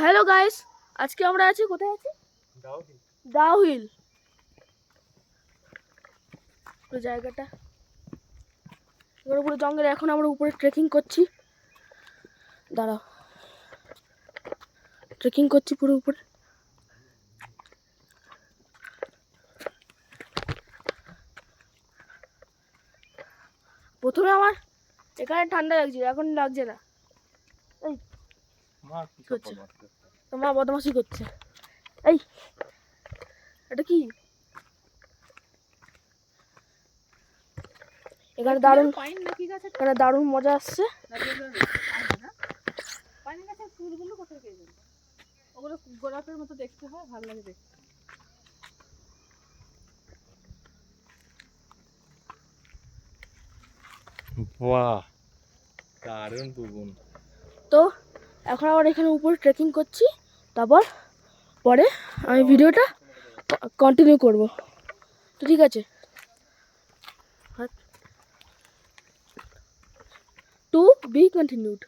Hello guys, আজকে আমরা আছি কোথায় আছি? দাও হিল। পুরো জায়গাটা পুরো জঙ্গলে। এখন আমরা উপরে ট্রেকিং করছি। দাঁড়াও, ট্রেকিং করছি পুরো উপরে। প্রথমে আমার এখানে ঠান্ডা লাগছিল, এখন লাগছে না। এই করছে তোমার বদমাশি করছে। এই এটা কি? এখানে দারুণ এখানে দারুণ মজা আসছে। ফুলগুলো কোথায় পেয়ে যাবে? ওগুলো গোলাপের মতো দেখতে হয়, ভালো লাগে দেখতে। বাহ, দারুণ পুকুন। তো এখন আবার এখানে উপরে ট্রেকিং করছি, তারপর পরে আমি ভিডিওটা কন্টিনিউ করব। তো ঠিক আছে, টু বি কন্টিনিউড।